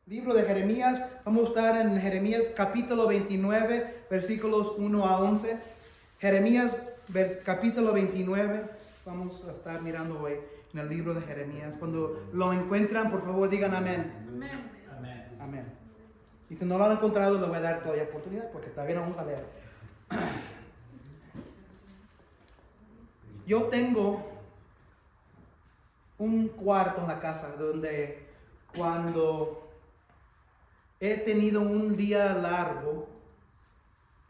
Libro de Jeremías. Vamos a estar en Jeremías capítulo 29, versículos 1 a 11. Jeremías capítulo 29. Vamos a estar mirando hoy en el libro de Jeremías. Cuando lo encuentran, por favor, digan amén. Amén. Amén. Amén. Y si no lo han encontrado, le voy a dar todavía oportunidad porque todavía no vamos a leer. Yo tengo un cuarto en la casa donde cuando he tenido un día largo,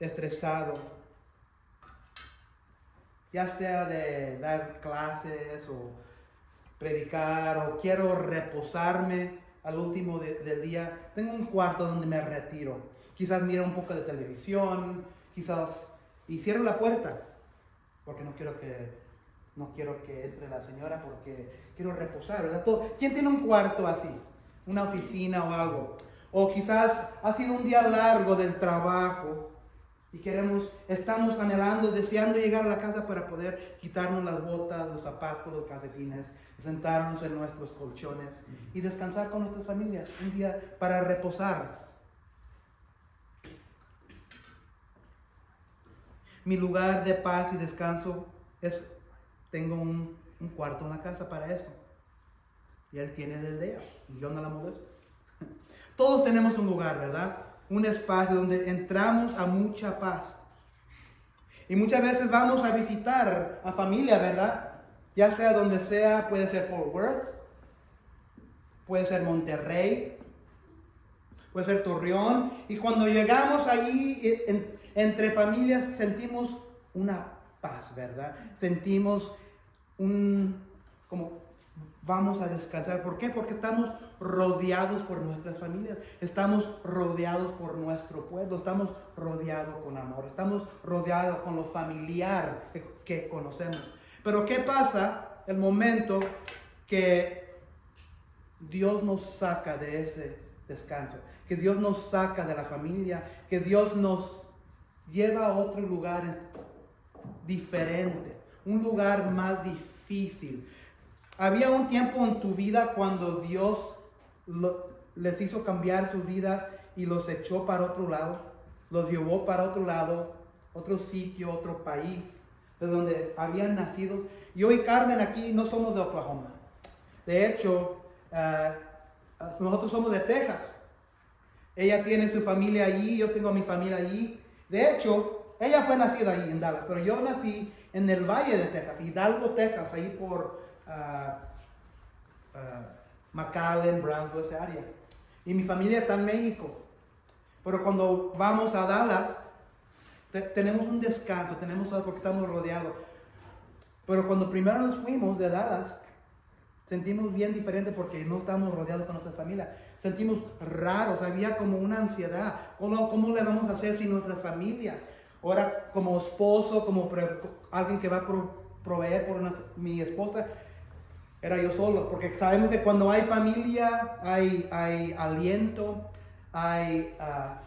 estresado, ya sea de dar clases o predicar o quiero reposarme al último del día, tengo un cuarto donde me retiro. Quizás miro un poco de televisión, quizás y cierro la puerta porque no quiero que entre la señora porque quiero reposar, ¿verdad? ¿Quién tiene un cuarto así? Una oficina o algo. O quizás ha sido un día largo del trabajo y estamos anhelando, deseando llegar a la casa para poder quitarnos las botas, los zapatos, los calcetines, sentarnos en nuestros colchones y descansar con nuestras familias. Un día para reposar. Mi lugar de paz y descanso tengo un cuarto en la casa para eso. Y él tiene el de ella. Si yo no la molesto. Todos tenemos un lugar, ¿verdad? Un espacio donde entramos a mucha paz. Y muchas veces vamos a visitar a familia, ¿verdad? Ya sea donde sea, puede ser Fort Worth, puede ser Monterrey, puede ser Torreón. Y cuando llegamos allí, entre familias, sentimos una paz, ¿verdad? Sentimos como vamos a descansar. ¿Por qué? Porque estamos rodeados por nuestras familias, estamos rodeados por nuestro pueblo, estamos rodeados con amor, estamos rodeados con lo familiar que conocemos. Pero ¿qué pasa el momento que Dios nos saca de ese descanso? Que Dios nos saca de la familia, que Dios nos lleva a otro lugar diferente, un lugar más difícil. Había un tiempo en tu vida cuando Dios les hizo cambiar sus vidas y los echó para otro lado, los llevó para otro lado, otro sitio, otro país, de donde habían nacido. Yo y Carmen aquí no somos de Oklahoma. De hecho, nosotros somos de Texas. Ella tiene su familia allí, yo tengo mi familia allí. De hecho, ella fue nacida allí en Dallas, pero yo nací en el Valle de Texas, Hidalgo, Texas, ahí por McAllen, Brownsville, esa área. Y mi familia está en México. Pero cuando vamos a Dallas, tenemos un descanso, porque estamos rodeados. Pero cuando primero nos fuimos de Dallas, sentimos bien diferente porque no estamos rodeados con nuestras familias. Sentimos raros, había como una ansiedad. ¿Cómo le vamos a hacer sin nuestras familias? Ahora, como esposo, como alguien que va a proveer por mi esposa, era yo solo, porque sabemos que cuando hay familia, hay aliento, hay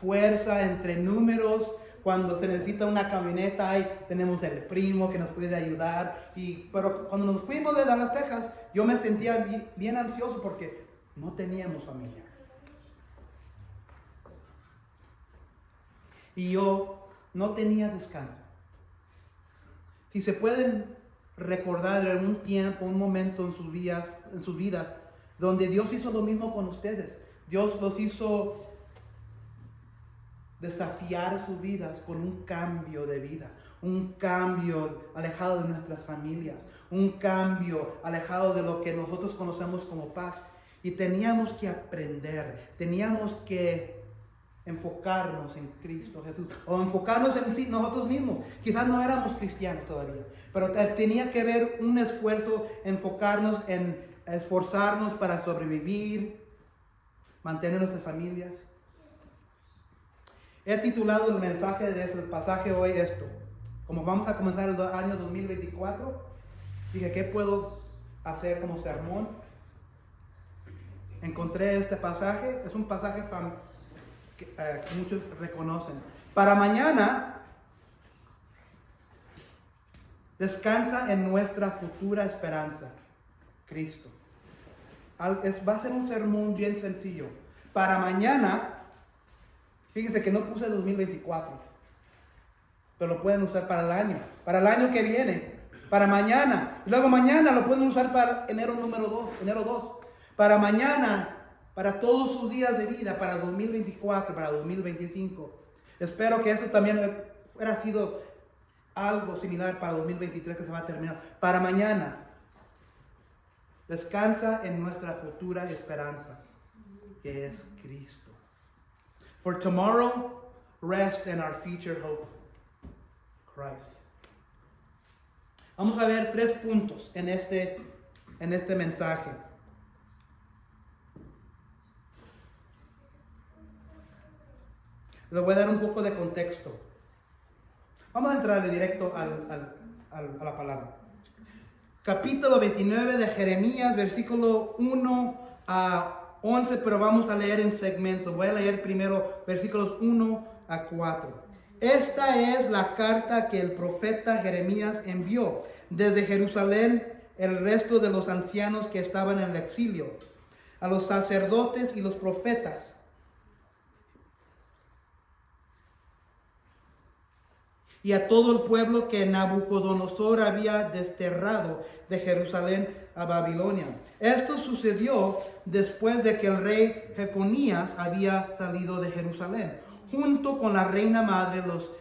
fuerza entre números. Cuando se necesita una camioneta, tenemos el primo que nos puede ayudar. Pero cuando nos fuimos de Dallas, Texas, yo me sentía bien ansioso porque no teníamos familia. Y yo no tenía descanso. Si se pueden recordar en un tiempo, un momento en sus vidas, donde Dios hizo lo mismo con ustedes. Dios los hizo desafiar sus vidas con un cambio de vida, un cambio alejado de nuestras familias, un cambio alejado de lo que nosotros conocemos como paz. Y teníamos que aprender, teníamos que enfocarnos en Cristo Jesús, o enfocarnos en sí, nosotros mismos. Quizás no éramos cristianos todavía, pero tenía que haber un esfuerzo, enfocarnos en esforzarnos para sobrevivir, mantener nuestras familias. He titulado el mensaje de ese pasaje hoy esto. Como vamos a comenzar el año 2024, dije, ¿qué puedo hacer como sermón? Encontré este pasaje, es un pasaje que muchos reconocen. Para mañana, descansa en nuestra futura esperanza, Cristo. Va a ser un sermón bien sencillo, para mañana. Fíjense que no puse 2024, pero lo pueden usar para el año que viene, para mañana. Y luego mañana lo pueden usar para enero 2, para mañana, para todos sus días de vida, para 2024, para 2025. Espero que esto también hubiera sido algo similar para 2023 que se va a terminar. Para mañana, descansa en nuestra futura esperanza, que es Cristo. For tomorrow, rest in our future hope, Christ. Vamos a ver 3 puntos en este mensaje. Les voy a dar un poco de contexto. Vamos a entrarle directo a la palabra. Capítulo 29 de Jeremías, versículo 1 a 11, pero vamos a leer en segmentos. Voy a leer primero versículos 1 a 4. Esta es la carta que el profeta Jeremías envió desde Jerusalén el resto de los ancianos que estaban en el exilio, a los sacerdotes y los profetas, y a todo el pueblo que Nabucodonosor había desterrado de Jerusalén a Babilonia. Esto sucedió después de que el rey Jeconías había salido de Jerusalén, junto con la reina madre, los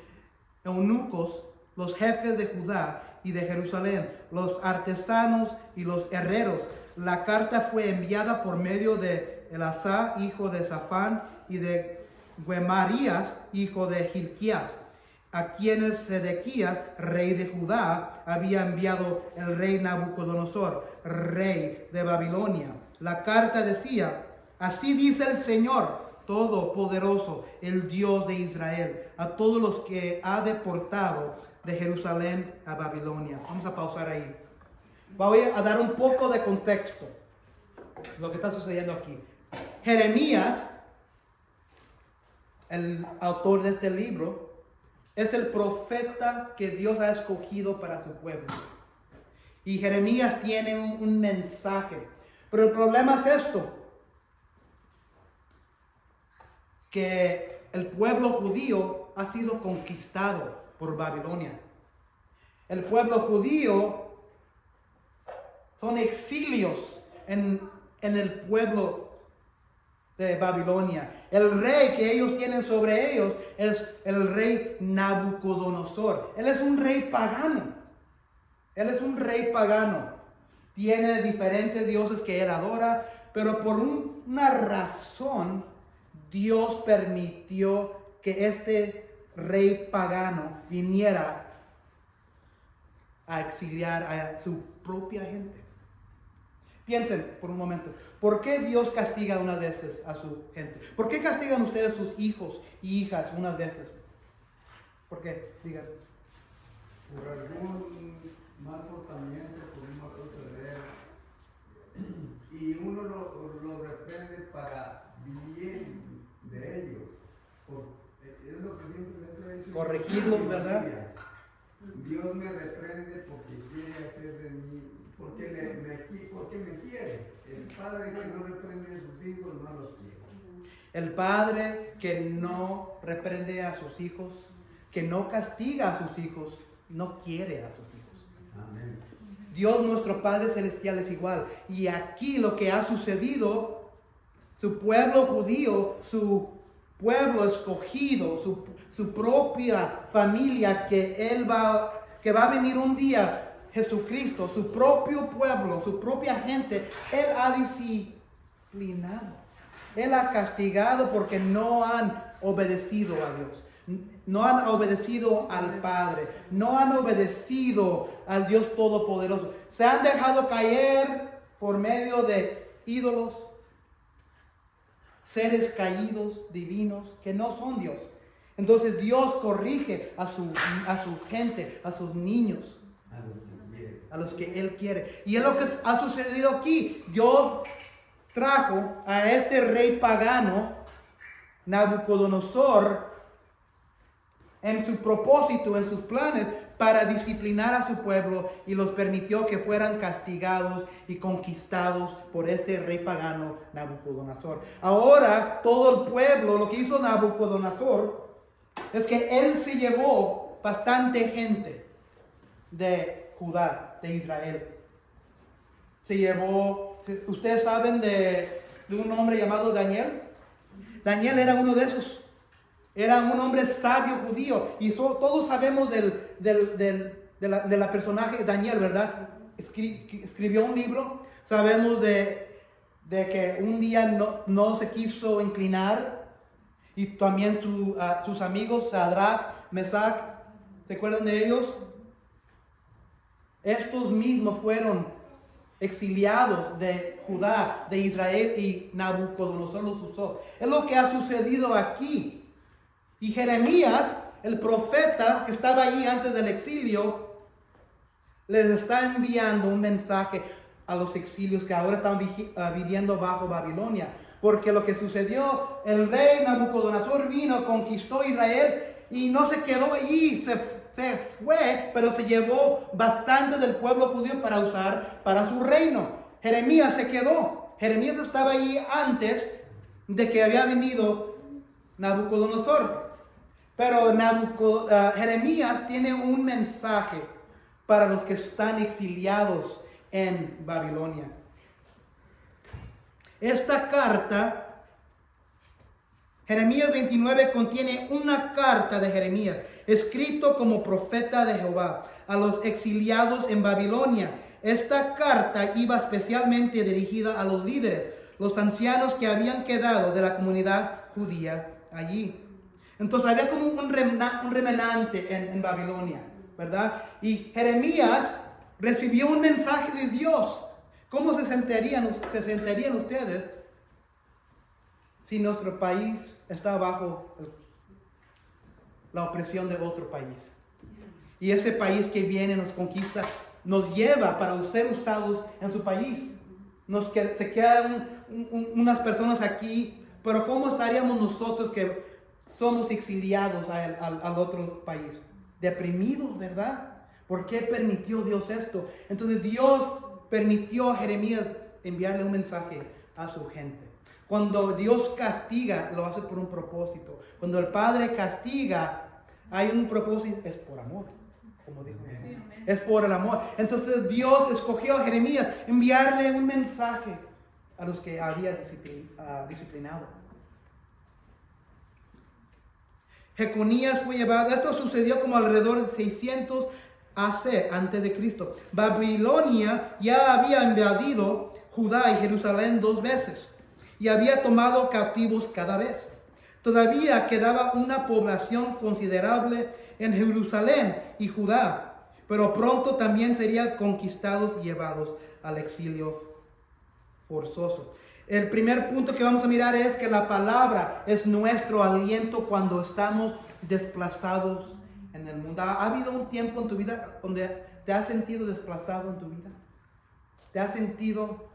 eunucos, los jefes de Judá y de Jerusalén, los artesanos y los herreros. La carta fue enviada por medio de Elasá, hijo de Safán, y de Gemarías, hijo de Hilquías, a quienes Sedequías, rey de Judá, había enviado el rey Nabucodonosor, rey de Babilonia. La carta decía: así dice el Señor Todopoderoso, el Dios de Israel, a todos los que ha deportado de Jerusalén a Babilonia. Vamos a pausar ahí. Voy a dar un poco de contexto lo que está sucediendo aquí. Jeremías, el autor de este libro, es el profeta que Dios ha escogido para su pueblo. Y Jeremías tiene un mensaje. Pero el problema es esto: que el pueblo judío ha sido conquistado por Babilonia. El pueblo judío son exilios en el pueblo de Babilonia. El rey que ellos tienen sobre ellos es el rey Nabucodonosor. Él es un rey pagano. Tiene diferentes dioses que él adora, pero por una razón Dios permitió que este rey pagano viniera a exiliar a su propia gente. Piensen por un momento, ¿por qué Dios castiga unas veces a su gente? ¿Por qué castigan ustedes sus hijos y hijas unas veces? ¿Por qué? Digan. Por algún mal comportamiento, por un mal proceder, y uno lo reprende para bien de ellos. Es lo que siempre les he dicho. Corregirlos, ¿verdad? Dios me reprende porque quiere hacer de mí, porque me quiere. El padre que no reprende a sus hijos no los quiere. El padre que no reprende a sus hijos, que no castiga a sus hijos, no quiere a sus hijos. Amén. Dios nuestro Padre Celestial es igual. Y aquí lo que ha sucedido, su pueblo judío, su pueblo escogido, su propia familia, que va a venir un día, Jesucristo, su propio pueblo, su propia gente, Él ha disciplinado. Él ha castigado porque no han obedecido a Dios. No han obedecido al Padre. No han obedecido al Dios Todopoderoso. Se han dejado caer por medio de ídolos, seres caídos, divinos, que no son Dios. Entonces Dios corrige a su gente, a sus niños, a los que Él quiere. Y es lo que ha sucedido aquí. Dios trajo a este rey pagano, Nabucodonosor, en su propósito, en sus planes, para disciplinar a su pueblo y los permitió que fueran castigados y conquistados por este rey pagano Nabucodonosor. Ahora todo el pueblo, lo que hizo Nabucodonosor es que él se llevó bastante gente de Judá, de Israel. Se llevó, ustedes saben de un hombre llamado Daniel. Daniel era uno de esos. Era un hombre sabio judío. Y todos sabemos de la personaje Daniel, ¿verdad? Escribió un libro. Sabemos de que un día no se quiso inclinar. Y también sus amigos, Sadrach, Mesach, ¿se acuerdan de ellos? Estos mismos fueron exiliados de Judá, de Israel, y Nabucodonosor los usó. Es lo que ha sucedido aquí. Y Jeremías, el profeta que estaba allí antes del exilio, les está enviando un mensaje a los exilios que ahora están viviendo bajo Babilonia. Porque lo que sucedió, el rey Nabucodonosor vino, conquistó Israel y no se quedó allí, se fue, pero se llevó bastante del pueblo judío para usar para su reino. Jeremías se quedó. Jeremías estaba allí antes de que había venido Nabucodonosor. Pero Jeremías tiene un mensaje para los que están exiliados en Babilonia. Esta carta, Jeremías 29, contiene una carta de Jeremías, escrito como profeta de Jehová, a los exiliados en Babilonia. Esta carta iba especialmente dirigida a los líderes, los ancianos que habían quedado de la comunidad judía allí. Entonces había como un remanente en Babilonia, ¿verdad? Y Jeremías recibió un mensaje de Dios. ¿Cómo se sentirían ustedes si nuestro país está bajo la opresión de otro país? Y ese país que viene, nos conquista, nos lleva para ser usados en su país. Se quedan unas personas aquí, pero ¿cómo estaríamos nosotros que somos exiliados al otro país? Deprimidos, ¿verdad? ¿Por qué permitió Dios esto? Entonces Dios permitió a Jeremías enviarle un mensaje a su gente. Cuando Dios castiga, lo hace por un propósito. Cuando el Padre castiga, hay un propósito, es por amor, como dijo Jesús. Es por el amor. Entonces Dios escogió a Jeremías enviarle un mensaje a los que había disciplinado. Jeconías fue llevado. Esto sucedió como alrededor de 600 AC, antes de Cristo. Babilonia ya había invadido Judá y Jerusalén 2 veces y había tomado cautivos cada vez. Todavía quedaba una población considerable en Jerusalén y Judá, pero pronto también serían conquistados y llevados al exilio forzoso. El primer punto que vamos a mirar es que la palabra es nuestro aliento cuando estamos desplazados en el mundo. ¿Ha habido un tiempo en tu vida donde te has sentido desplazado en tu vida? ¿Te has sentido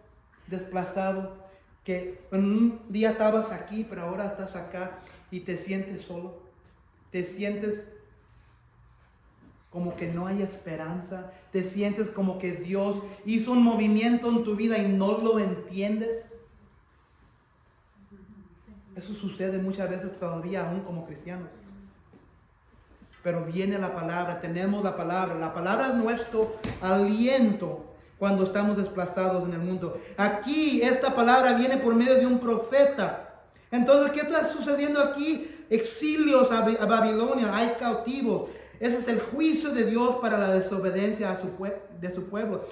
desplazado? Que en un día estabas aquí, pero ahora estás acá y te sientes solo. Te sientes como que no hay esperanza. Te sientes como que Dios hizo un movimiento en tu vida y no lo entiendes. Eso sucede muchas veces todavía aún como cristianos. Pero viene la palabra, tenemos la palabra. La palabra es nuestro aliento cuando estamos desplazados en el mundo. Aquí esta palabra viene por medio de un profeta. Entonces, ¿qué está sucediendo aquí? Exilios a Babilonia, hay cautivos. Ese es el juicio de Dios para la desobediencia de su pueblo.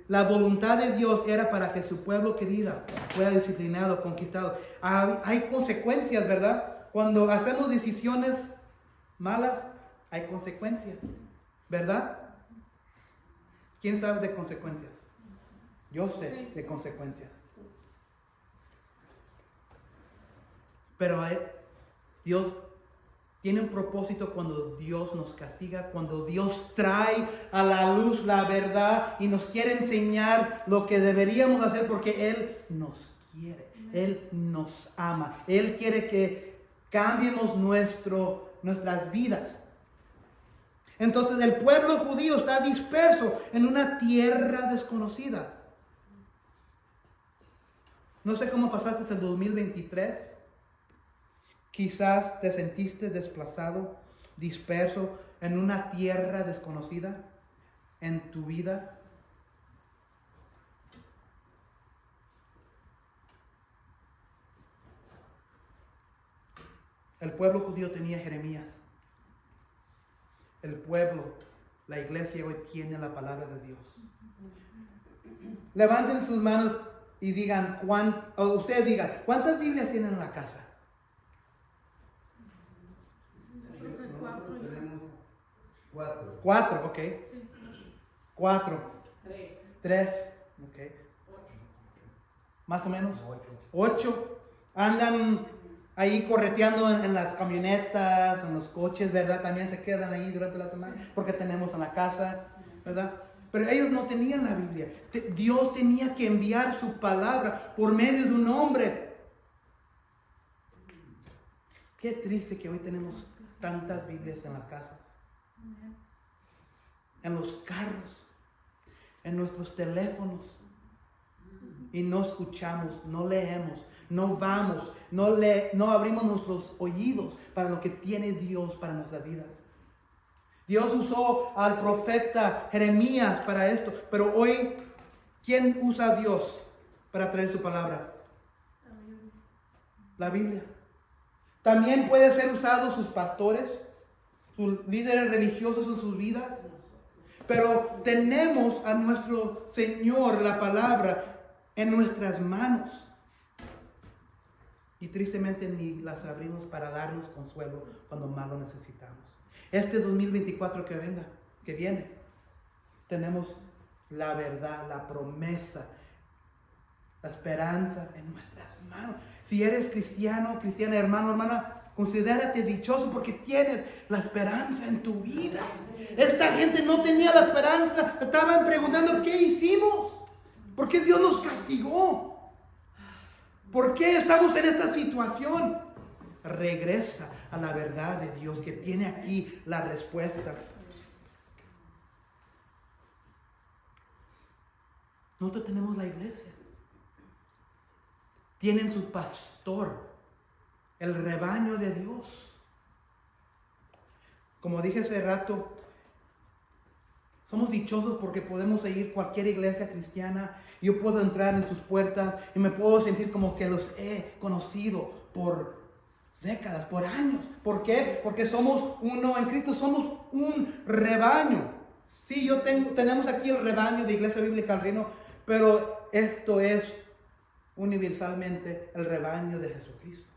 La voluntad de Dios era para que su pueblo querido fuera disciplinado, conquistado. Hay consecuencias, ¿verdad? Cuando hacemos decisiones malas, hay consecuencias, ¿verdad? ¿Quién sabe de consecuencias? Yo sé de consecuencias. Pero Dios tiene un propósito cuando Dios nos castiga, cuando Dios trae a la luz la verdad y nos quiere enseñar lo que deberíamos hacer porque Él nos quiere, Él nos ama, Él quiere que cambiemos nuestras vidas. Entonces el pueblo judío está disperso en una tierra desconocida. No sé cómo pasaste el 2023. Quizás te sentiste desplazado, disperso en una tierra desconocida en tu vida. El pueblo judío tenía Jeremías. El pueblo, la iglesia hoy tiene la palabra de Dios. Levanten sus manos y digan, ustedes digan, ¿cuántas Biblias tienen en la casa? Nosotros tenemos 4. 4, ok. 4. 3, ok. Más o menos. 8. Andan ahí correteando en las camionetas, en los coches, ¿verdad? También se quedan ahí durante la semana porque tenemos en la casa, ¿verdad? Pero ellos no tenían la Biblia. Dios tenía que enviar su palabra por medio de un hombre. Qué triste que hoy tenemos tantas Biblias en las casas, en los carros, en nuestros teléfonos. Y no escuchamos, no leemos, no vamos, no abrimos nuestros oídos para lo que tiene Dios para nuestras vidas. Dios usó al profeta Jeremías para esto, pero hoy, ¿quién usa a Dios para traer su palabra? La Biblia. También puede ser usado sus pastores, sus líderes religiosos en sus vidas, pero tenemos a nuestro Señor, la palabra, en nuestras manos. Y tristemente ni las abrimos para darnos consuelo cuando más lo necesitamos. Este 2024 que viene, tenemos la verdad, la promesa, la esperanza en nuestras manos. Si eres cristiano, cristiana, hermano, hermana, considérate dichoso porque tienes la esperanza en tu vida. Esta gente no tenía la esperanza, estaban preguntando, ¿qué hicimos? ¿Por qué Dios nos castigó? ¿Por qué estamos en esta situación? Regresa a la verdad de Dios que tiene aquí la respuesta. Nosotros tenemos la iglesia. Tienen su pastor, el rebaño de Dios. Como dije hace rato, somos dichosos porque podemos ir a cualquier iglesia cristiana. Yo puedo entrar en sus puertas y me puedo sentir como que los he conocido por décadas, por años. ¿Por qué? Porque somos uno en Cristo, somos un rebaño. Sí, tenemos aquí el rebaño de Iglesia Bíblica El Reino, pero esto es universalmente el rebaño de Jesucristo.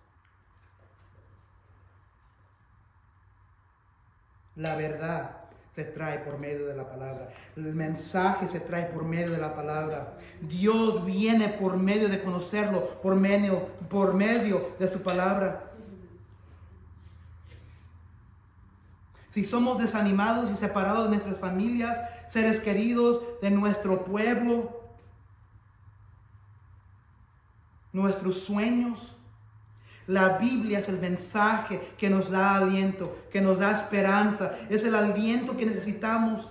La verdad se trae por medio de la palabra. El mensaje se trae por medio de la palabra. Dios viene por medio de conocerlo, por medio de su palabra. Si somos desanimados y separados de nuestras familias, seres queridos, de nuestro pueblo, nuestros sueños, la Biblia es el mensaje que nos da aliento, que nos da esperanza. Es el aliento que necesitamos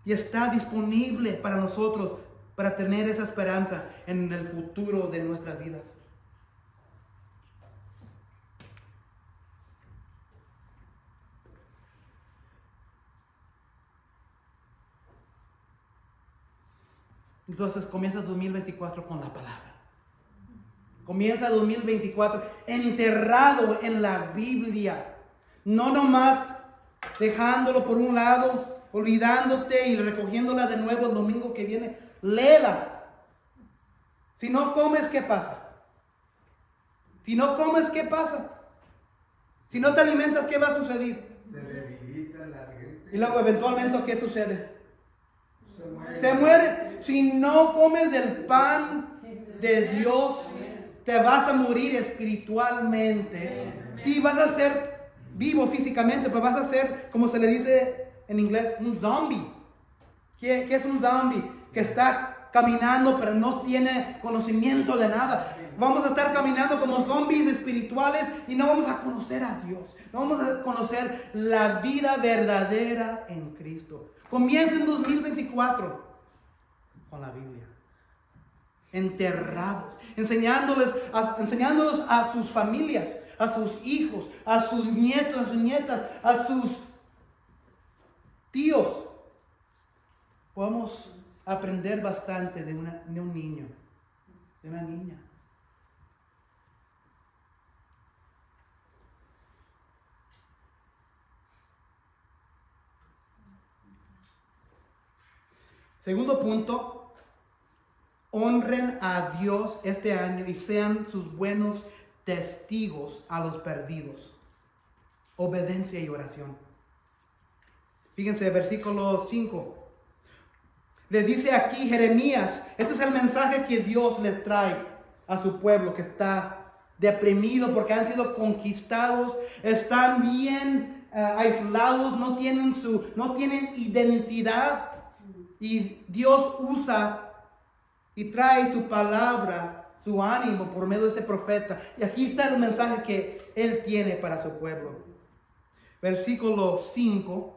y está disponible para nosotros para tener esa esperanza en el futuro de nuestras vidas. Entonces comienza 2024 con la palabra. Comienza 2024 enterrado en la Biblia. No nomás dejándolo por un lado, olvidándote y recogiéndola de nuevo el domingo que viene. Léela. Si no comes, ¿qué pasa? Si no comes, ¿qué pasa? Si no te alimentas, ¿qué va a suceder? Se debilita la gente. Y luego eventualmente, ¿qué sucede? Se muere. Si no comes el pan de Dios, te vas a morir espiritualmente. Sí, vas a ser vivo físicamente, pero vas a ser, como se le dice en inglés, un zombie. ¿Qué es un zombie? Que está caminando, pero no tiene conocimiento de nada. Vamos a estar caminando como zombies espirituales y no vamos a conocer a Dios. No vamos a conocer la vida verdadera en Cristo. Comienza en 2024 con la Biblia. Enterrados, enseñándolos a sus familias, a sus hijos, a sus nietos, a sus nietas, a sus tíos. Podemos aprender bastante de un niño, de una niña. Segundo punto, honren a Dios este año y sean sus buenos testigos a los perdidos. Obediencia y oración. Fíjense, versículo 5. Le dice aquí Jeremías, este es el mensaje que Dios le trae a su pueblo que está deprimido porque han sido conquistados, están bien aislados, no tienen identidad. Y Dios usa y trae su palabra, su ánimo por medio de este profeta. Y aquí está el mensaje que Él tiene para su pueblo. Versículo 5.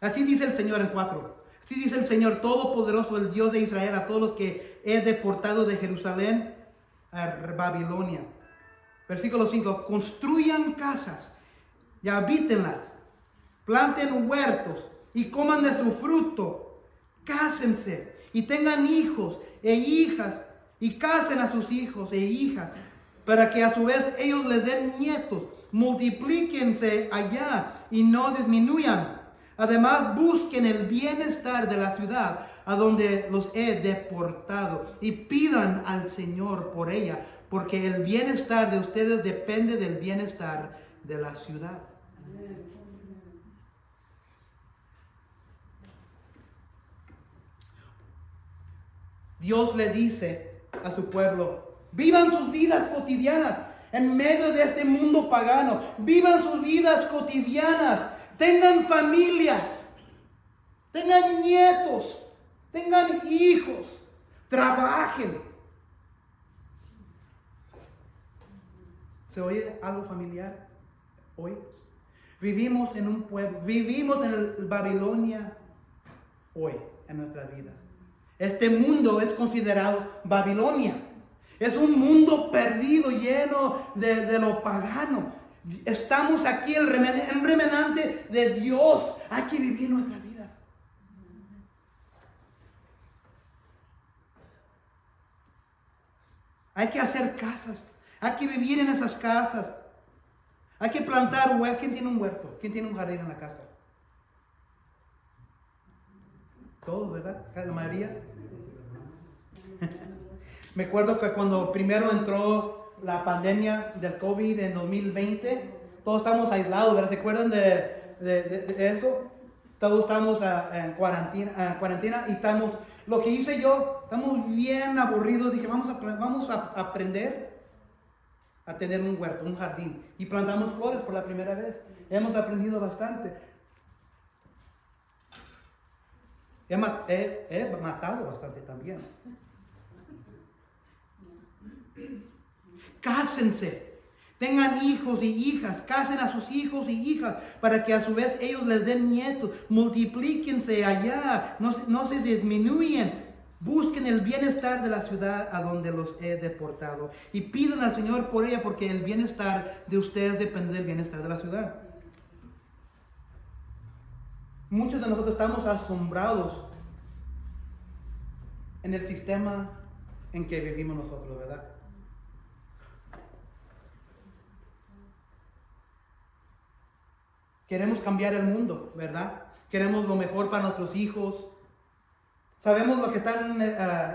Así dice el Señor en 4. Así dice el Señor Todopoderoso, el Dios de Israel, a todos los que he deportado de Jerusalén a Babilonia. Versículo 5. Construyan casas y habítenlas. Planten huertos y coman de su fruto. Cásense y tengan hijos e hijas y casen a sus hijos e hijas, para que a su vez ellos les den nietos. Multiplíquense allá y no disminuyan. Además, busquen el bienestar de la ciudad a donde los he deportado y pidan al Señor por ella, porque el bienestar de ustedes depende del bienestar de la ciudad. Dios le dice a su pueblo, vivan sus vidas cotidianas en medio de este mundo pagano. Vivan sus vidas cotidianas. Tengan familias, tengan nietos, tengan hijos, trabajen. ¿Se oye algo familiar hoy? Vivimos en un pueblo, vivimos en el Babilonia hoy en nuestras vidas. Este mundo es considerado Babilonia. Es un mundo perdido, lleno de lo pagano. Estamos aquí, el remanente de Dios. Hay que vivir nuestras vidas. Hay que hacer casas. Hay que vivir en esas casas. Hay que plantar huertos. ¿Quién tiene un huerto? ¿Quién tiene un jardín en la casa? Todos, ¿verdad? La mayoría. Me acuerdo que cuando primero entró la pandemia del COVID en 2020, todos estamos aislados, ¿verdad? ¿Se acuerdan de eso? Todos estamos en cuarentena y lo que hice yo, estamos bien aburridos. Dije, vamos a aprender a tener un huerto, un jardín. Y plantamos flores por la primera vez. Hemos aprendido bastante. He matado bastante también. Cásense, tengan hijos y hijas, casen a sus hijos y hijas para que a su vez ellos les den nietos. Multiplíquense allá, no se disminuyen. Busquen el bienestar de la ciudad a donde los he deportado y pidan al Señor por ella, porque el bienestar de ustedes depende del bienestar de la ciudad. Muchos de nosotros estamos asombrados en el sistema en que vivimos nosotros, ¿verdad? Queremos cambiar el mundo, ¿verdad? Queremos lo mejor para nuestros hijos. Sabemos lo que están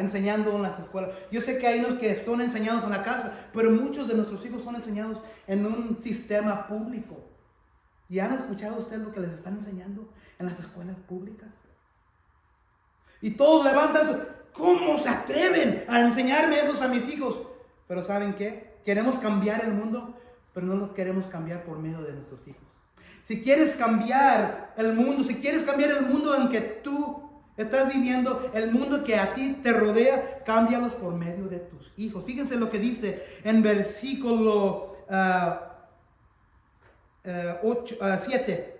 enseñando en las escuelas. Yo sé que hay unos que son enseñados en la casa, pero muchos de nuestros hijos son enseñados en un sistema público. ¿Y han escuchado ustedes lo que les están enseñando en las escuelas públicas? Y todos levantan su... ¿Cómo se atreven a enseñarme eso a mis hijos? Pero ¿saben qué? Queremos cambiar el mundo, pero no los queremos cambiar por medio de nuestros hijos. Si quieres cambiar el mundo, si quieres cambiar el mundo en que tú estás viviendo, el mundo que a ti te rodea, cámbialos por medio de tus hijos. Fíjense lo que dice en versículo 7.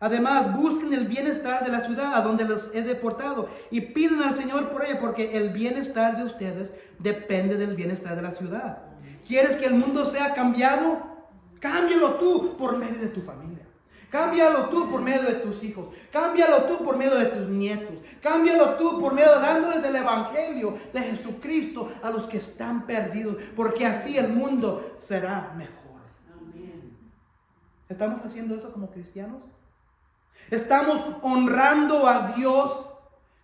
Además, busquen el bienestar de la ciudad a donde los he deportado y piden al Señor por ella, porque el bienestar de ustedes depende del bienestar de la ciudad. ¿Quieres que el mundo sea cambiado? Cámbialo tú por medio de tu familia. Cámbialo tú por medio de tus hijos. Cámbialo tú por medio de tus nietos. Cámbialo tú por medio de dándoles el evangelio de Jesucristo a los que están perdidos, porque así el mundo será mejor. Amén. ¿Estamos haciendo eso como cristianos? ¿Estamos honrando a Dios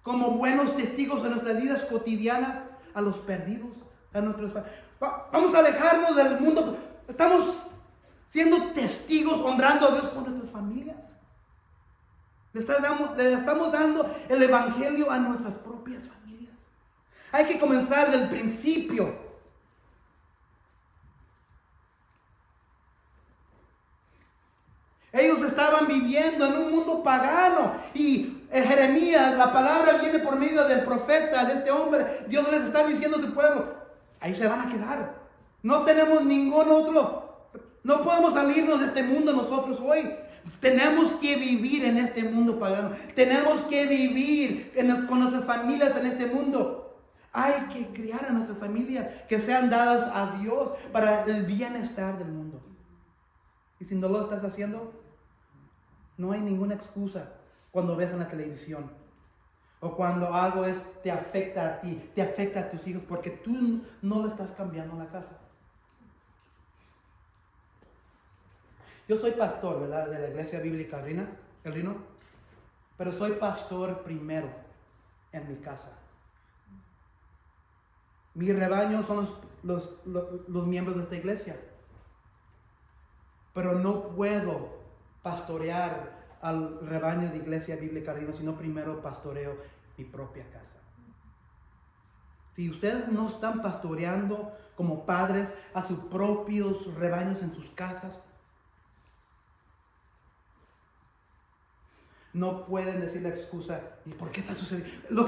como buenos testigos de nuestras vidas cotidianas a los perdidos? Vamos a alejarnos del mundo. Estamos siendo testigos, honrando a Dios con nuestras familias. Le estamos dando el evangelio a nuestras propias familias. Hay que comenzar del principio. Ellos estaban viviendo en un mundo pagano y en Jeremías la palabra viene por medio del profeta, de este hombre. Dios les está diciendo a su pueblo, ahí se van a quedar. No tenemos ningún otro, no podemos salirnos de este mundo nosotros hoy. Tenemos que vivir en este mundo pagano. Tenemos que vivir con nuestras familias en este mundo. Hay que criar a nuestras familias que sean dadas a Dios para el bienestar del mundo. Y si no lo estás haciendo, no hay ninguna excusa cuando ves en la televisión o cuando algo te afecta a ti, te afecta a tus hijos, porque tú no lo estás cambiando en la casa. Yo soy pastor, ¿verdad?, de la Iglesia Bíblica El Rino, pero soy pastor primero en mi casa. Mi rebaño son los miembros de esta iglesia. Pero no puedo pastorear al rebaño de Iglesia Bíblica Rino, sino primero pastoreo mi propia casa. Si ustedes no están pastoreando como padres a sus propios rebaños en sus casas, no pueden decir la excusa, ¿y por qué está sucediendo? Lo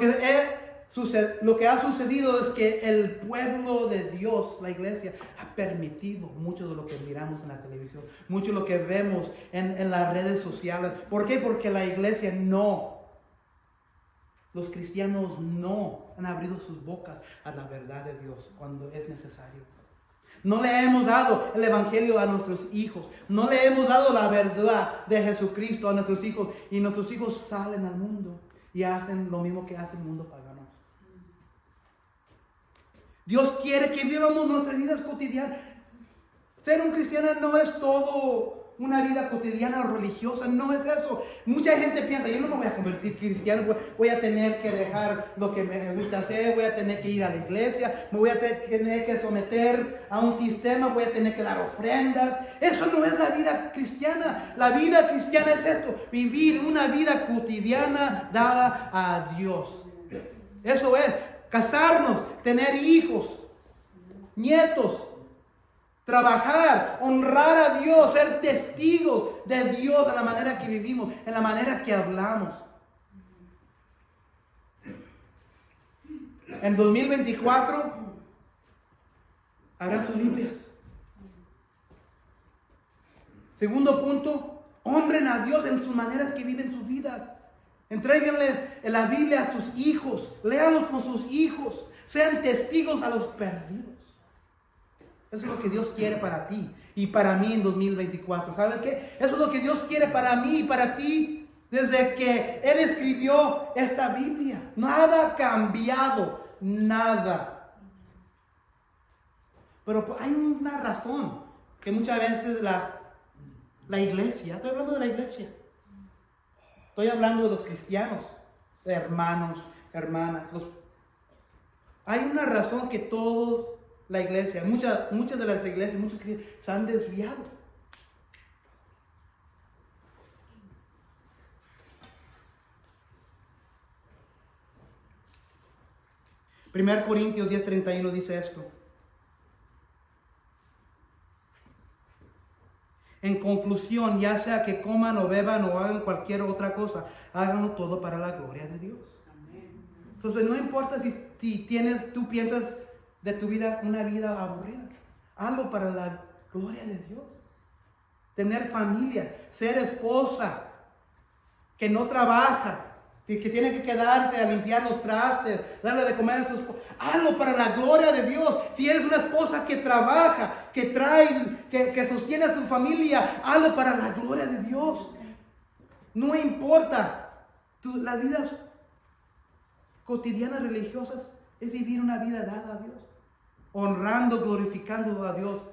que ha sucedido es que el pueblo de Dios, la iglesia, ha permitido mucho de lo que miramos en la televisión, mucho de lo que vemos en las redes sociales. ¿Por qué? Porque la iglesia los cristianos no han abierto sus bocas a la verdad de Dios cuando es necesario. No le hemos dado el evangelio a nuestros hijos. No le hemos dado la verdad de Jesucristo a nuestros hijos. Y nuestros hijos salen al mundo y hacen lo mismo que hace el mundo pagano. Dios quiere que vivamos nuestras vidas cotidianas. Ser un cristiano no es todo una vida cotidiana religiosa, no es eso. Mucha gente piensa, yo no me voy a convertir cristiano, voy a tener que dejar lo que me gusta hacer, voy a tener que ir a la iglesia, me voy a tener que someter a un sistema, voy a tener que dar ofrendas. Eso no es la vida cristiana. La vida cristiana es esto, vivir una vida cotidiana dada a Dios. Eso es, casarnos, tener hijos, nietos, trabajar, honrar a Dios, ser testigos de Dios en la manera que vivimos, en la manera que hablamos. En 2024, abran sus Biblias. Segundo punto, honren a Dios en sus maneras que viven sus vidas. Entréguenle la Biblia a sus hijos, léanlos con sus hijos, sean testigos a los perdidos. Eso es lo que Dios quiere para ti y para mí en 2024. ¿Sabes qué? Eso es lo que Dios quiere para mí y para ti desde que Él escribió esta Biblia. Nada ha cambiado, nada. Pero hay una razón que muchas veces la iglesia, estoy hablando de la iglesia, estoy hablando de los cristianos, de hermanos, hermanas. Hay una razón que todos... La iglesia, muchas de las iglesias, muchos cristianos se han desviado. Primero Corintios 10:31 dice esto. En conclusión, ya sea que coman o beban o hagan cualquier otra cosa, háganlo todo para la gloria de Dios. Entonces no importa si tú piensas de tu vida una vida aburrida, hazlo para la gloria de Dios. Tener familia, ser esposa, que no trabaja, que tiene que quedarse a limpiar los trastes, darle de comer a su esposa, hazlo para la gloria de Dios. Si eres una esposa que trabaja, que trae, que sostiene a su familia, hazlo para la gloria de Dios. No importa, las vidas cotidianas religiosas es vivir una vida dada a Dios, honrando, glorificando a Dios,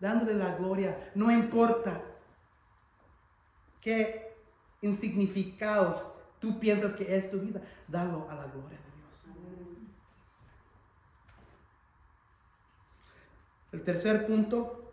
dándole la gloria. No importa qué insignificados tú piensas que es tu vida, dalo a la gloria de Dios. El tercer punto,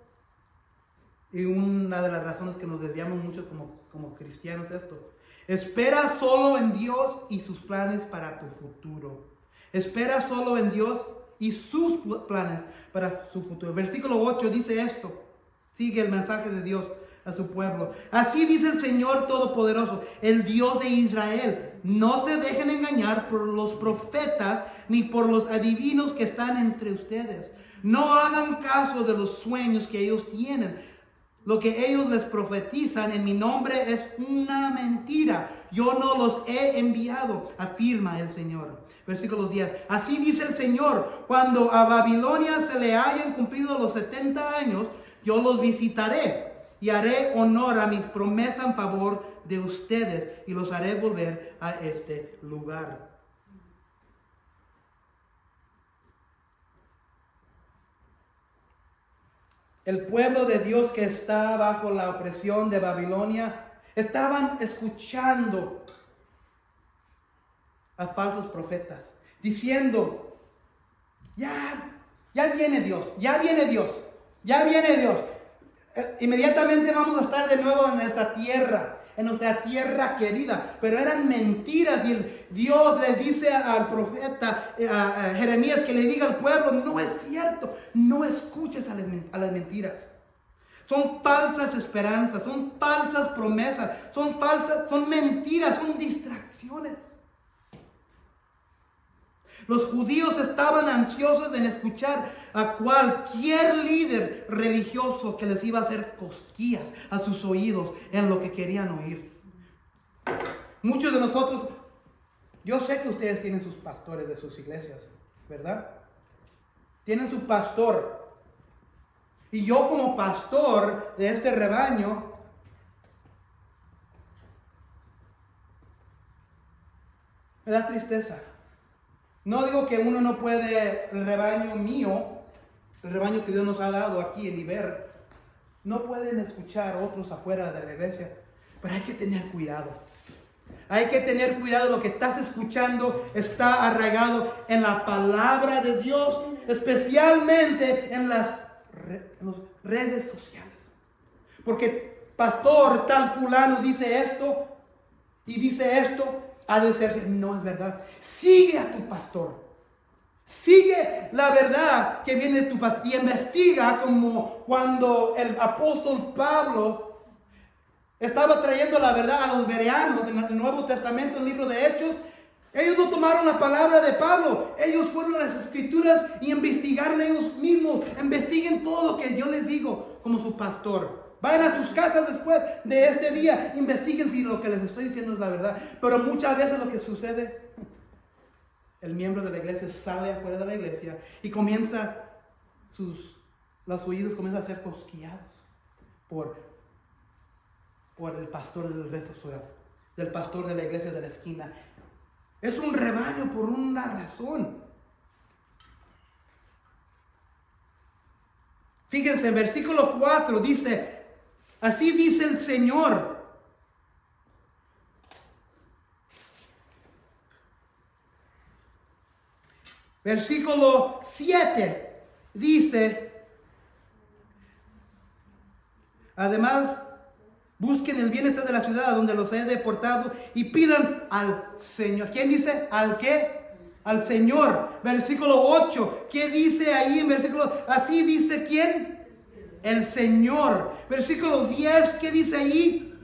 y una de las razones que nos desviamos mucho como cristianos, es esto: espera solo en Dios y sus planes para tu futuro. Espera solo en Dios y sus planes para su futuro. Versículo 8 dice esto. Sigue el mensaje de Dios a su pueblo. Así dice el Señor Todopoderoso, el Dios de Israel: no se dejen engañar por los profetas ni por los adivinos que están entre ustedes. No hagan caso de los sueños que ellos tienen. Lo que ellos les profetizan en mi nombre es una mentira. Yo no los he enviado, afirma el Señor. Versículo 10. Así dice el Señor: cuando a Babilonia se le hayan cumplido los 70 años, yo los visitaré y haré honor a mis promesas en favor de ustedes y los haré volver a este lugar. El pueblo de Dios que está bajo la opresión de Babilonia estaban escuchando a falsos profetas diciendo: ya viene Dios, ya viene Dios, ya viene Dios. Inmediatamente vamos a estar de nuevo en nuestra tierra querida. Pero eran mentiras, y Dios le dice al profeta a Jeremías que le diga al pueblo: no es cierto, no escuches a las mentiras. Son falsas esperanzas, son falsas promesas, son mentiras, son distracciones. Los judíos estaban ansiosos en escuchar a cualquier líder religioso que les iba a hacer cosquillas a sus oídos en lo que querían oír. Muchos de nosotros, yo sé que ustedes tienen sus pastores de sus iglesias, ¿verdad? Tienen su pastor. Y yo como pastor de este rebaño, me da tristeza. No digo que uno no puede, el rebaño mío, el rebaño que Dios nos ha dado aquí en Iber, no pueden escuchar otros afuera de la iglesia, pero hay que tener cuidado. Hay que tener cuidado, lo que estás escuchando está arraigado en la palabra de Dios, especialmente en las redes sociales. Porque pastor tal fulano dice esto y dice esto, ha de ser, no es verdad. Sigue a tu pastor. Sigue la verdad que viene de tu pastor. Y investiga, como cuando el apóstol Pablo estaba trayendo la verdad a los bereanos en el Nuevo Testamento, en el libro de Hechos. Ellos no tomaron la palabra de Pablo. Ellos fueron a las escrituras y investigaron ellos mismos. Investiguen todo lo que yo les digo como su pastor. Vayan a sus casas después de este día, investiguen si lo que les estoy diciendo es la verdad. Pero muchas veces lo que sucede, el miembro de la iglesia sale afuera de la iglesia y los oídos comienzan a ser cosquillados por el pastor del resto social, del pastor de la iglesia de la esquina. Es un rebaño por una razón. Fíjense, en versículo 4 dice: así dice el Señor. Versículo 7 dice: además, busquen el bienestar de la ciudad a donde los he deportado y pidan al Señor. ¿Quién dice? ¿Al qué? Al Señor. Versículo 8. ¿Qué dice ahí en versículo? Así dice ¿quién? El Señor. Versículo 10, ¿qué dice ahí?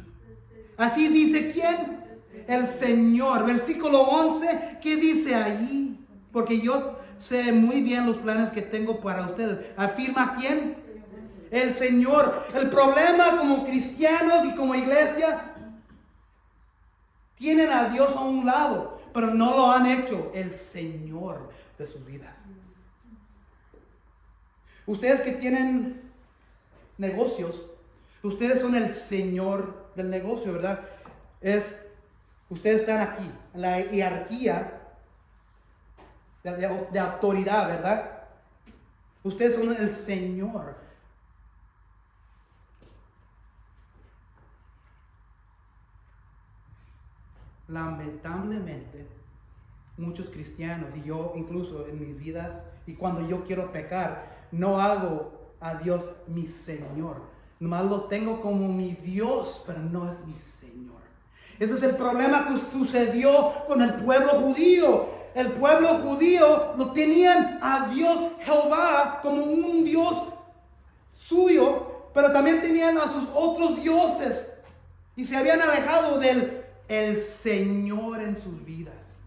Así dice ¿quién? El Señor. Versículo 11, ¿qué dice ahí? Porque yo sé muy bien los planes que tengo para ustedes. ¿Afirma quién? El Señor. El problema como cristianos y como iglesia, tienen a Dios a un lado, pero no lo han hecho el Señor de sus vidas. Ustedes que tienen negocios, ustedes son el Señor del negocio, ¿verdad? Ustedes están aquí, en la jerarquía de autoridad, ¿verdad? Ustedes son el Señor. Lamentablemente, muchos cristianos, y yo incluso en mis vidas, y cuando yo quiero pecar, no hago a Dios mi Señor. Nomás lo tengo como mi Dios, pero no es mi Señor. Ese es el problema que sucedió con el pueblo judío. El pueblo judío lo tenían a Dios Jehová como un Dios suyo, pero también tenían a sus otros dioses y se habían alejado del Señor en sus vidas.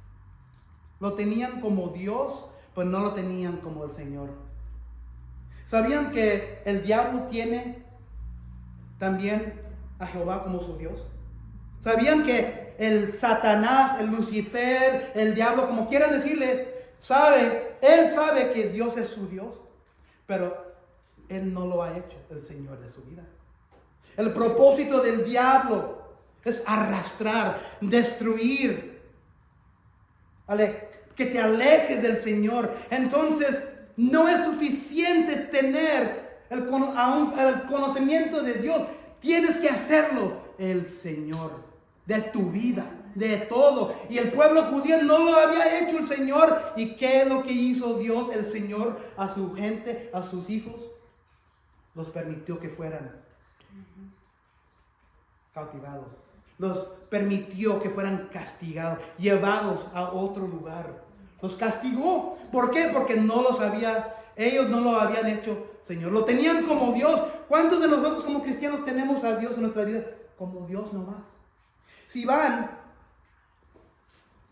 Lo tenían como Dios, pero no lo tenían como el Señor. ¿Sabían que el diablo tiene también a Jehová como su Dios? ¿Sabían que el Satanás, el Lucifer, el diablo, como quieran decirle, él sabe que Dios es su Dios, pero él no lo ha hecho el Señor de su vida? El propósito del diablo es arrastrar, destruir, que te alejes del Señor. Entonces, no es suficiente tener el conocimiento de Dios. Tienes que hacerlo el Señor de tu vida, de todo. Y el pueblo judío no lo había hecho el Señor. ¿Y qué es lo que hizo Dios, el Señor, a su gente, a sus hijos? Los permitió que fueran cautivados. Los permitió que fueran castigados, llevados a otro lugar. Los castigó. ¿Por qué? Porque ellos no lo habían hecho Señor. Lo tenían como Dios. ¿Cuántos de nosotros como cristianos tenemos a Dios en nuestra vida? Como Dios nomás. Si van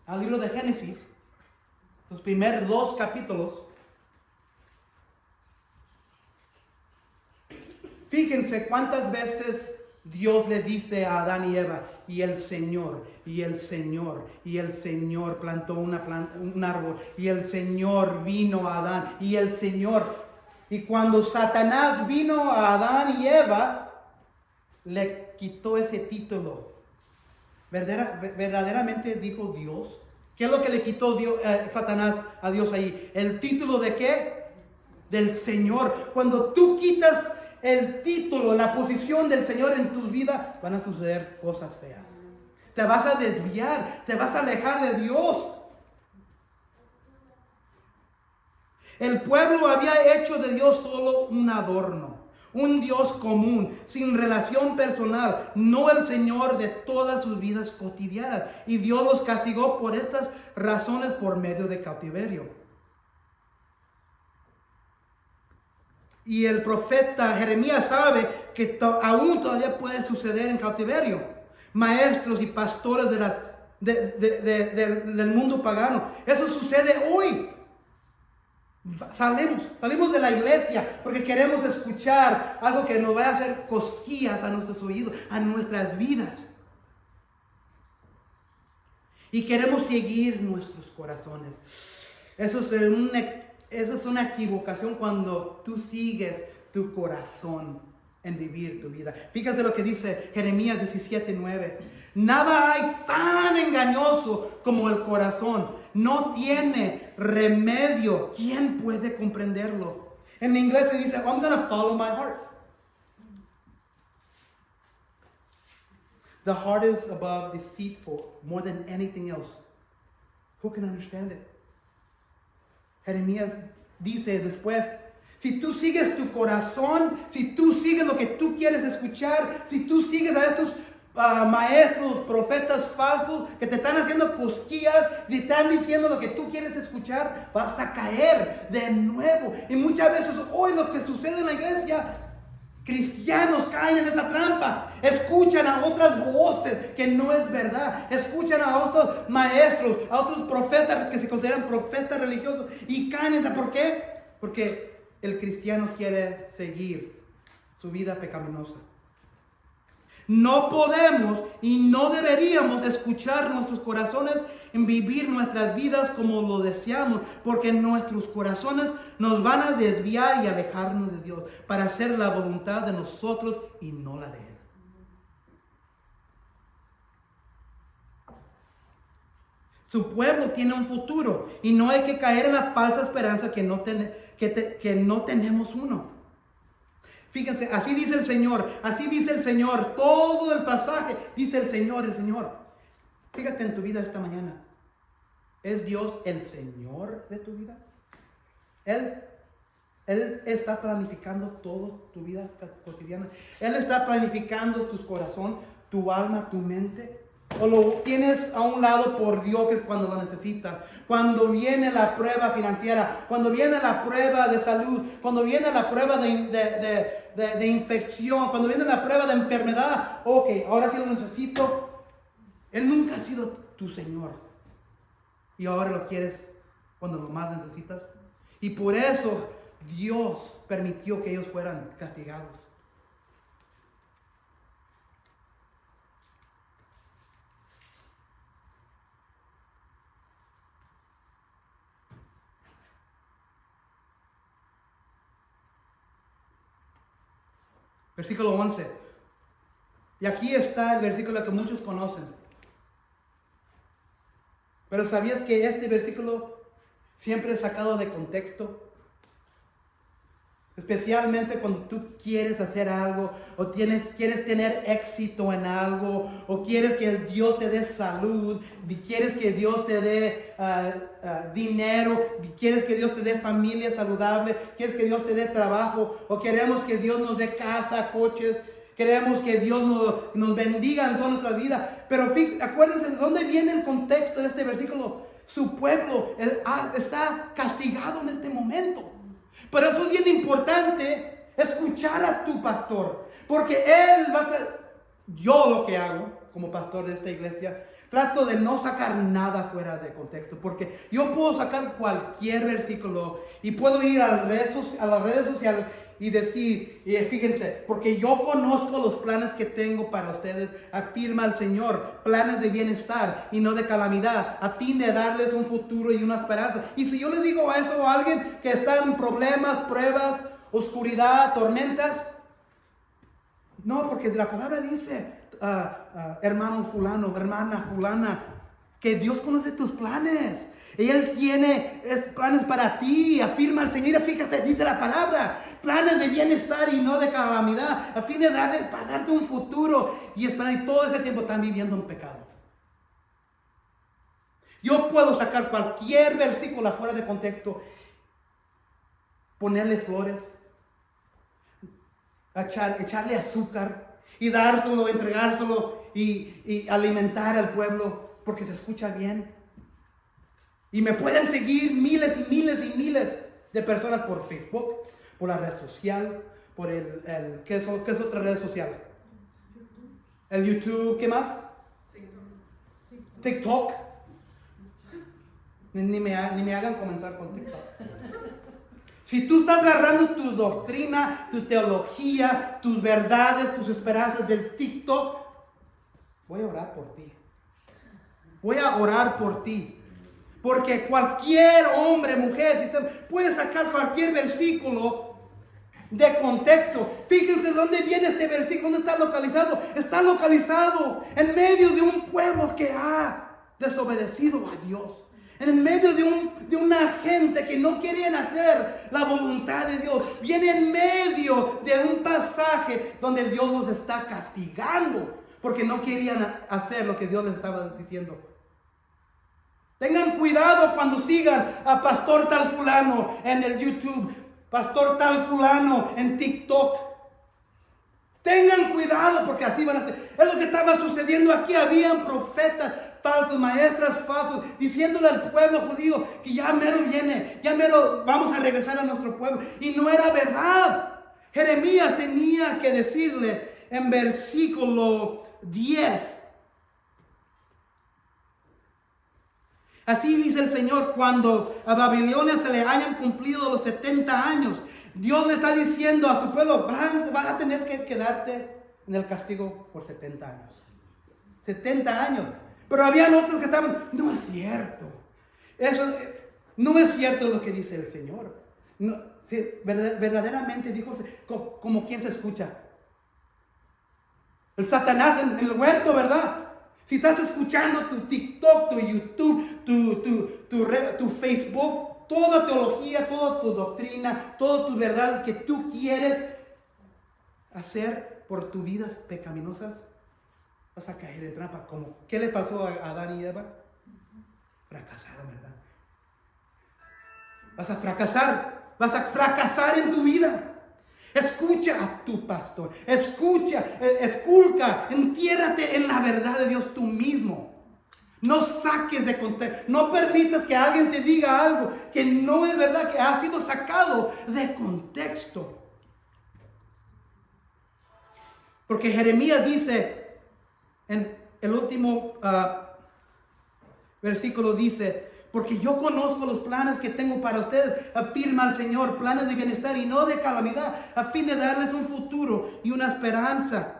al libro de Génesis, los primeros 2 capítulos, fíjense cuántas veces Dios le dice a Adán y Eva, y el Señor, y el Señor, y el Señor plantó un árbol, y el Señor vino a Adán, y el Señor. Y cuando Satanás vino a Adán y Eva, le quitó ese título. ¿Verdaderamente dijo Dios? ¿Qué es lo que le quitó Satanás a Dios ahí? ¿El título de qué? Del Señor. Cuando tú quitas el título, la posición del Señor en tu vida, van a suceder cosas feas. Te vas a desviar, te vas a alejar de Dios. El pueblo había hecho de Dios solo un adorno, un Dios común, sin relación personal, no el Señor de todas sus vidas cotidianas. Y Dios los castigó por estas razones por medio de cautiverio. Y el profeta Jeremías sabe que aún todavía puede suceder en cautiverio. Maestros y pastores del mundo pagano. Eso sucede hoy. Salimos de la iglesia porque queremos escuchar algo que nos vaya a hacer cosquillas a nuestros oídos, a nuestras vidas. Y queremos seguir nuestros corazones. Eso es una equivocación cuando tú sigues tu corazón en vivir tu vida. Fíjate lo que dice Jeremías 17:9. Nada hay tan engañoso como el corazón. No tiene remedio. ¿Quién puede comprenderlo? En inglés se dice, I'm going to follow my heart. The heart is above deceitful more than anything else. Who can understand it? Jeremías dice después, si tú sigues tu corazón, si tú sigues lo que tú quieres escuchar, si tú sigues a estos maestros, profetas falsos que te están haciendo cosquillas y te están diciendo lo que tú quieres escuchar, vas a caer de nuevo. Y muchas veces hoy lo que sucede en la iglesia, Cristianos caen en esa trampa. Escuchan a otras voces que no es verdad. Escuchan a otros maestros, a otros profetas que se consideran profetas religiosos y caen en... ¿Por qué? Porque el cristiano quiere seguir su vida pecaminosa. No podemos y no deberíamos escuchar nuestros corazones en vivir nuestras vidas como lo deseamos, porque nuestros corazones nos van a desviar y alejarnos de Dios para hacer la voluntad de nosotros y no la de Él. Su pueblo tiene un futuro y no hay que caer en la falsa esperanza que no tenemos uno. Fíjense, así dice el Señor, todo el pasaje dice el Señor. Fíjate en tu vida esta mañana. ¿Es Dios el Señor de tu vida? Él está planificando todo tu vida cotidiana. Él está planificando tu corazón, tu alma, tu mente. O lo tienes a un lado por Dios, que es cuando lo necesitas. Cuando viene la prueba financiera, cuando viene la prueba de salud, cuando viene la prueba de infección, cuando viene la prueba de enfermedad. Ok, ahora sí lo necesito. Él nunca ha sido tu Señor. Y ahora lo quieres cuando lo más necesitas. Y por eso Dios permitió que ellos fueran castigados. Versículo 11. Y aquí está el versículo que muchos conocen. Pero ¿sabías que este versículo siempre es sacado de contexto? Especialmente cuando tú quieres hacer algo, o quieres tener éxito en algo, o quieres que Dios te dé salud, quieres que Dios te dé dinero, quieres que Dios te dé familia saludable, quieres que Dios te dé trabajo, o queremos que Dios nos dé casa, coches, queremos que Dios nos bendiga en toda nuestra vida. Pero acuérdense de dónde viene el contexto de este versículo. Su pueblo está castigado en este momento. Por eso es bien importante escuchar a tu pastor, porque él va a yo lo que hago como pastor de esta iglesia, trato de no sacar nada fuera de contexto, porque yo puedo sacar cualquier versículo y puedo ir a las redes sociales y decir, fíjense, porque yo conozco los planes que tengo para ustedes, afirma el Señor, planes de bienestar y no de calamidad, a fin de darles un futuro y una esperanza. Y si yo les digo a eso a alguien que está en problemas, pruebas, oscuridad, tormentas, no, porque la palabra dice, hermano fulano, hermana fulana, que Dios conoce tus planes. Y Él tiene planes para ti, afirma el Señor. Fíjate, dice la palabra, planes de bienestar y no de calamidad, a fin de para darte un futuro y esperar. Y todo ese tiempo están viviendo en pecado. Yo puedo sacar cualquier versículo fuera de contexto, ponerle flores, echarle azúcar y dárselo, entregárselo y alimentar al pueblo porque se escucha bien. Y me pueden seguir miles y miles y miles de personas por Facebook, por la red social, por ¿qué es otra red social? El YouTube, ¿qué más? TikTok. Ni me hagan comenzar con TikTok. Si tú estás agarrando tu doctrina, tu teología, tus verdades, tus esperanzas del TikTok, voy a orar por ti. Voy a orar por ti. Porque cualquier hombre, mujer, puede sacar cualquier versículo de contexto. Fíjense dónde viene este versículo, dónde está localizado. Está localizado en medio de un pueblo que ha desobedecido a Dios. En medio de una gente que no querían hacer la voluntad de Dios. Viene en medio de un pasaje donde Dios los está castigando porque no querían hacer lo que Dios les estaba diciendo. Tengan cuidado cuando sigan a pastor tal fulano en el YouTube, pastor tal fulano en TikTok. Tengan cuidado porque así van a ser. Es lo que estaba sucediendo aquí. Habían profetas falsos, maestras falsos, diciéndole al pueblo judío que ya mero viene, ya mero vamos a regresar a nuestro pueblo. Y no era verdad. Jeremías tenía que decirle en versículo 10. Así dice el Señor, cuando a Babilonia se le hayan cumplido los 70 años, Dios le está diciendo a su pueblo, vas a tener que quedarte en el castigo por 70 años. 70 años. Pero habían otros que estaban, no es cierto. Eso no es cierto lo que dice el Señor. No, verdaderamente dijo, como quien se escucha. El Satanás en el huerto, ¿verdad? Si estás escuchando tu TikTok, tu YouTube, tu Facebook, toda teología, toda tu doctrina, todas tus verdades que tú quieres hacer por tus vidas pecaminosas, vas a caer en trampa. ¿Qué le pasó a Adán y Eva? Fracasaron, ¿verdad? Vas a fracasar en tu vida. Escucha a tu pastor, esculca, entiérrate en la verdad de Dios tú mismo. No saques de contexto, no permitas que alguien te diga algo que no es verdad, que ha sido sacado de contexto. Porque Jeremías dice, en el último versículo dice, porque yo conozco los planes que tengo para ustedes, afirma el Señor, planes de bienestar y no de calamidad, a fin de darles un futuro y una esperanza.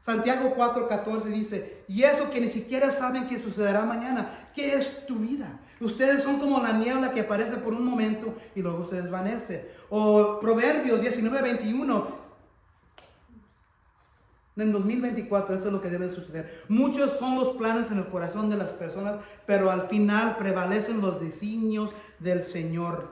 Santiago 4:14 dice, y eso que ni siquiera saben que sucederá mañana, ¿qué es tu vida? Ustedes son como la niebla que aparece por un momento y luego se desvanece. O Proverbios 19:21, en 2024, esto es lo que debe suceder. Muchos son los planes en el corazón de las personas, pero al final prevalecen los designios del Señor.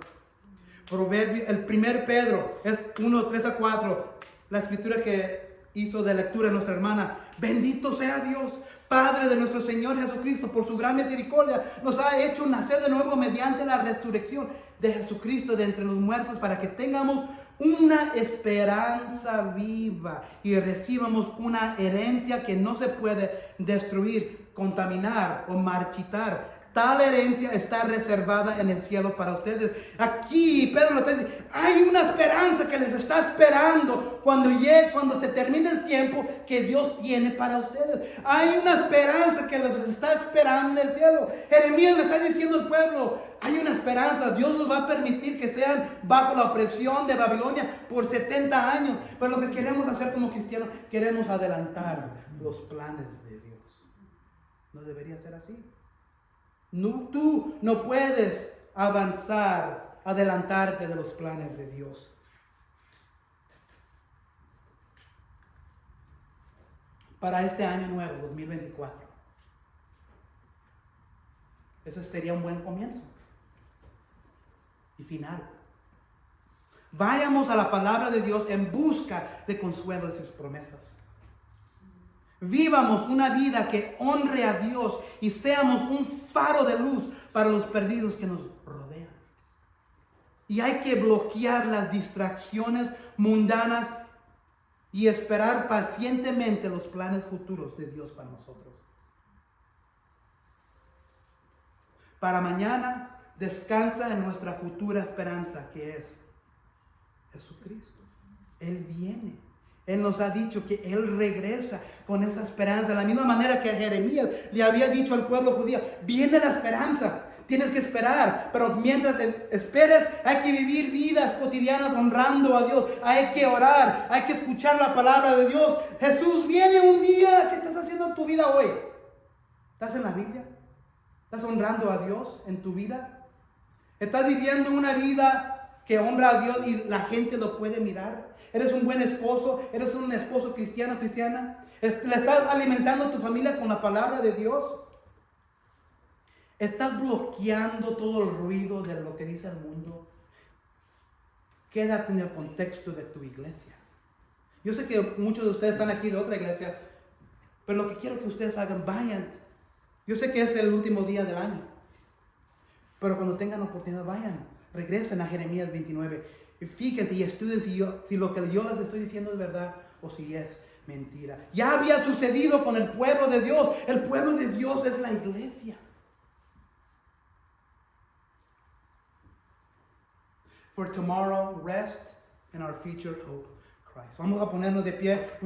El 1 Pedro es 1:3-4, la escritura que hizo de lectura nuestra hermana. Bendito sea Dios, Padre de nuestro Señor Jesucristo, por su gran misericordia, nos ha hecho nacer de nuevo mediante la resurrección de Jesucristo de entre los muertos, para que tengamos una esperanza viva y recibamos una herencia que no se puede destruir, contaminar o marchitar. Tal herencia está reservada en el cielo para ustedes. Aquí Pedro lo está diciendo, hay una esperanza que les está esperando cuando se termine el tiempo que Dios tiene para ustedes. Hay una esperanza que les está esperando en el cielo. Jeremías le está diciendo al pueblo, hay una esperanza. Dios nos va a permitir que sean bajo la opresión de Babilonia por 70 años. Pero lo que queremos hacer como cristianos, queremos adelantar los planes de Dios. No debería ser así. No, tú no puedes adelantarte de los planes de Dios. Para este año nuevo, 2024. Ese sería un buen comienzo y final. Vayamos a la palabra de Dios en busca de consuelo de sus promesas. Vivamos una vida que honre a Dios y seamos un faro de luz para los perdidos que nos rodean. Y hay que bloquear las distracciones mundanas y esperar pacientemente los planes futuros de Dios para nosotros. Para mañana descansa en nuestra futura esperanza, que es Jesucristo. Él viene. Él nos ha dicho que Él regresa con esa esperanza. De la misma manera que Jeremías le había dicho al pueblo judío, viene la esperanza. Tienes que esperar, pero mientras esperes hay que vivir vidas cotidianas honrando a Dios. Hay que orar, hay que escuchar la palabra de Dios. Jesús viene un día. ¿Qué estás haciendo en tu vida hoy? ¿Estás en la Biblia? ¿Estás honrando a Dios en tu vida? ¿Estás viviendo una vida que honra a Dios y la gente lo puede mirar? ¿Eres un buen esposo? ¿Eres un esposo cristiano, cristiana? ¿Le estás alimentando a tu familia con la palabra de Dios? ¿Estás bloqueando todo el ruido de lo que dice el mundo? Quédate en el contexto de tu iglesia. Yo sé que muchos de ustedes están aquí de otra iglesia, pero lo que quiero que ustedes hagan, vayan. Yo sé que es el último día del año, pero cuando tengan oportunidad, vayan. Regresen a Jeremías 29. Y fíjense y estudien si lo que yo les estoy diciendo es verdad o si es mentira. Ya había sucedido con el pueblo de Dios. El pueblo de Dios es la iglesia. For tomorrow, rest and our future hope, Christ. Vamos a ponernos de pie.